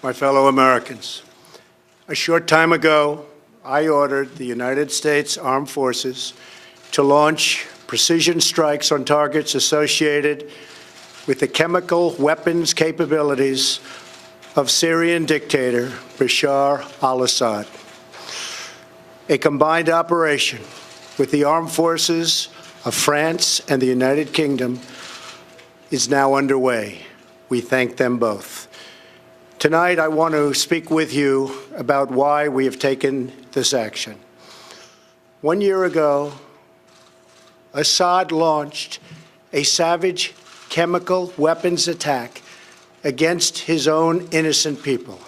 My fellow Americans, a short time ago, I ordered the United States Armed Forces to launch precision strikes on targets associated with the chemical weapons capabilities of Syrian dictator Bashar al-Assad. A combined operation with the armed forces of France and the United Kingdom is now underway. We thank them both. Tonight, I want to speak with you about why we have taken this action. 1 year ago, Assad launched a savage chemical weapons attack against his own innocent people.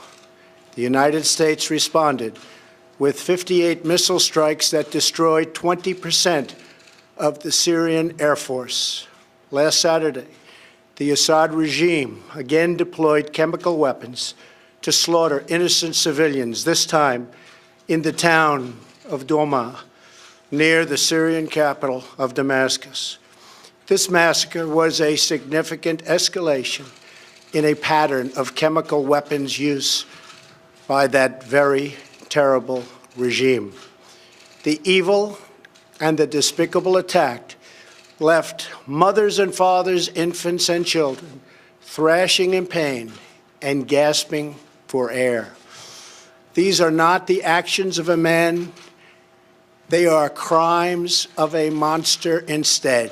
The United States responded with 58 missile strikes that destroyed 20% of the Syrian Air Force. Last Saturday, the Assad regime again deployed chemical weapons to slaughter innocent civilians, this time in the town of Douma, near the Syrian capital of Damascus. This massacre was a significant escalation in a pattern of chemical weapons use by that very terrible regime. The evil and the despicable attack left mothers and fathers, infants and children thrashing in pain and gasping for air. These are not the actions of a man. They are crimes of a monster instead.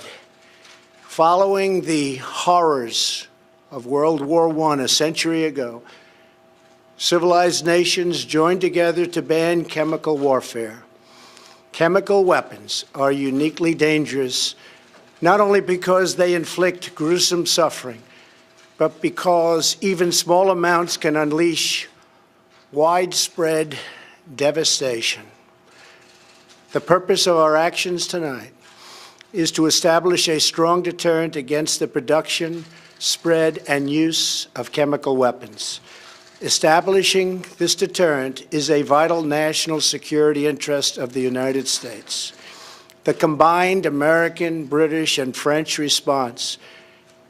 Following the horrors of World War I a century ago, civilized nations joined together to ban chemical warfare. Chemical weapons are uniquely dangerous, not only because they inflict gruesome suffering, but because even small amounts can unleash widespread devastation. The purpose of our actions tonight is to establish a strong deterrent against the production, spread, and use of chemical weapons. Establishing this deterrent is a vital national security interest of the United States. The combined American, British, and French response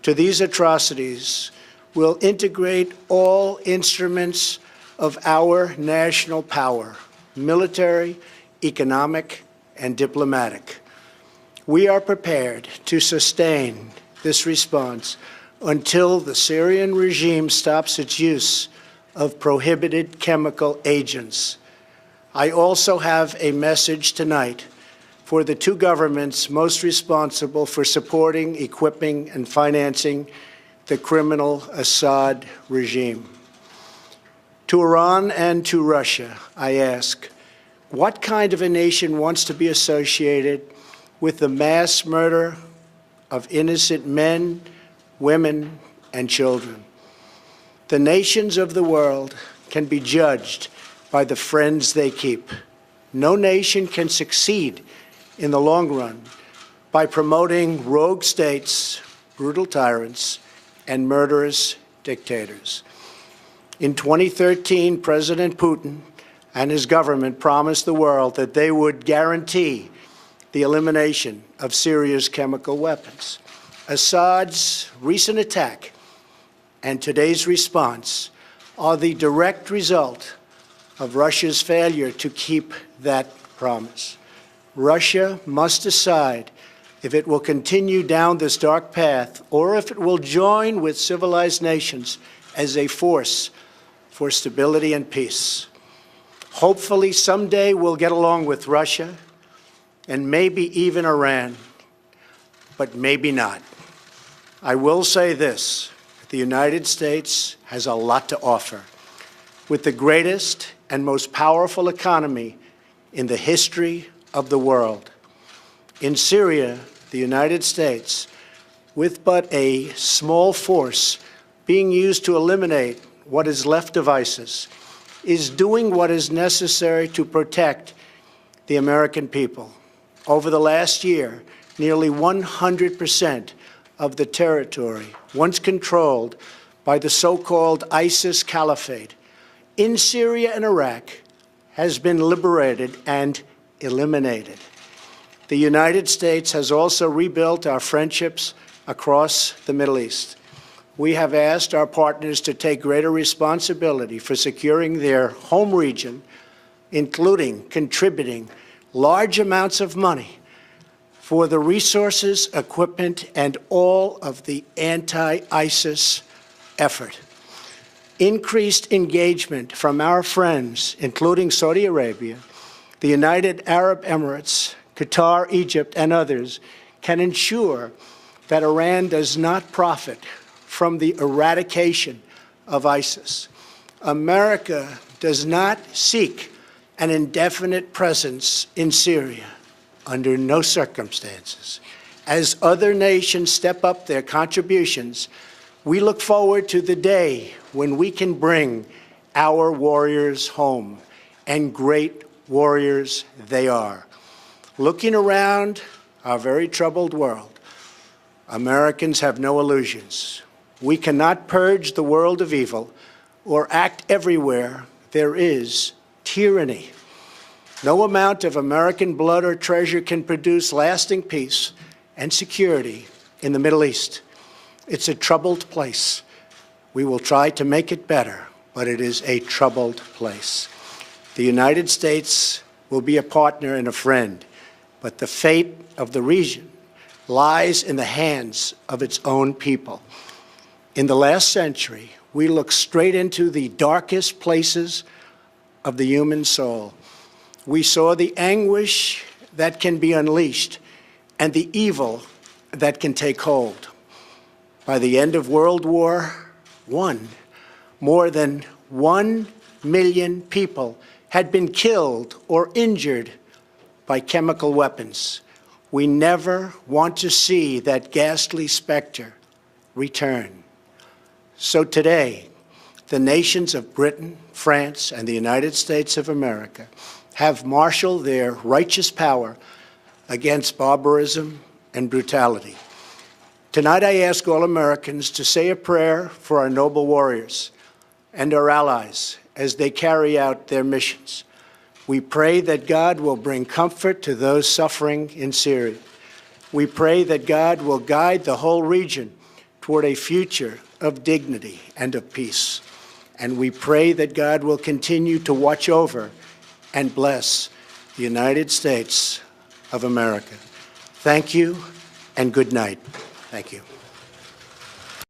to these atrocities will integrate all instruments of our national power, military, economic, and diplomatic. We are prepared to sustain this response until the Syrian regime stops its use of prohibited chemical agents. I also have a message tonight for the two governments most responsible for supporting, equipping, and financing the criminal Assad regime. To Iran and to Russia, I ask, what kind of a nation wants to be associated with the mass murder of innocent men, women, and children? The nations of the world can be judged by the friends they keep. No nation can succeed in the long run by promoting rogue states, brutal tyrants, and murderous dictators. In 2013, President Putin and his government promised the world that they would guarantee the elimination of Syria's chemical weapons. Assad's recent attack and today's response are the direct result of Russia's failure to keep that promise. Russia must decide if it will continue down this dark path or if it will join with civilized nations as a force for stability and peace. Hopefully, someday we'll get along with Russia and maybe even Iran, but maybe not. I will say this: the United States has a lot to offer. With the greatest and most powerful economy in the history of the world. In Syria, the United States, with but a small force being used to eliminate what is left of ISIS, is doing what is necessary to protect the American people. Over the last year, nearly 100% of the territory once controlled by the so-called ISIS Caliphate in Syria and Iraq has been liberated and eliminated. The United States has also rebuilt our friendships across the Middle East. we have asked our partners to take greater responsibility for securing their home region, including contributing large amounts of money for the resources, equipment, and all of the anti-ISIS effort. Increased engagement from our friends, including Saudi Arabia, the United Arab Emirates, Qatar, Egypt, and others, can ensure that Iran does not profit from the eradication of ISIS. America does not seek an indefinite presence in Syria under no circumstances. As other nations step up their contributions, we look forward to the day when we can bring our warriors home, and great warriors they are. Looking around our very troubled world, Americans have no illusions. We cannot purge the world of evil or act everywhere there is tyranny. No amount of American blood or treasure can produce lasting peace and security in the Middle East. It's a troubled place. We will try to make it better, but it is a troubled place. The United States will be a partner and a friend, but the fate of the region lies in the hands of its own people. In the last century, we looked straight into the darkest places of the human soul. We saw the anguish that can be unleashed and the evil that can take hold. By the end of World War I, more than 1 million people had been killed or injured by chemical weapons. We never want to see that ghastly specter return. So today, the nations of Britain, France, and the United States of America have marshaled their righteous power against barbarism and brutality. Tonight, I ask all Americans to say a prayer for our noble warriors and our allies as they carry out their missions. We pray that God will bring comfort to those suffering in Syria. We pray that God will guide the whole region toward a future of dignity and of peace. And we pray that God will continue to watch over and bless the United States of America. Thank you and good night. Thank you.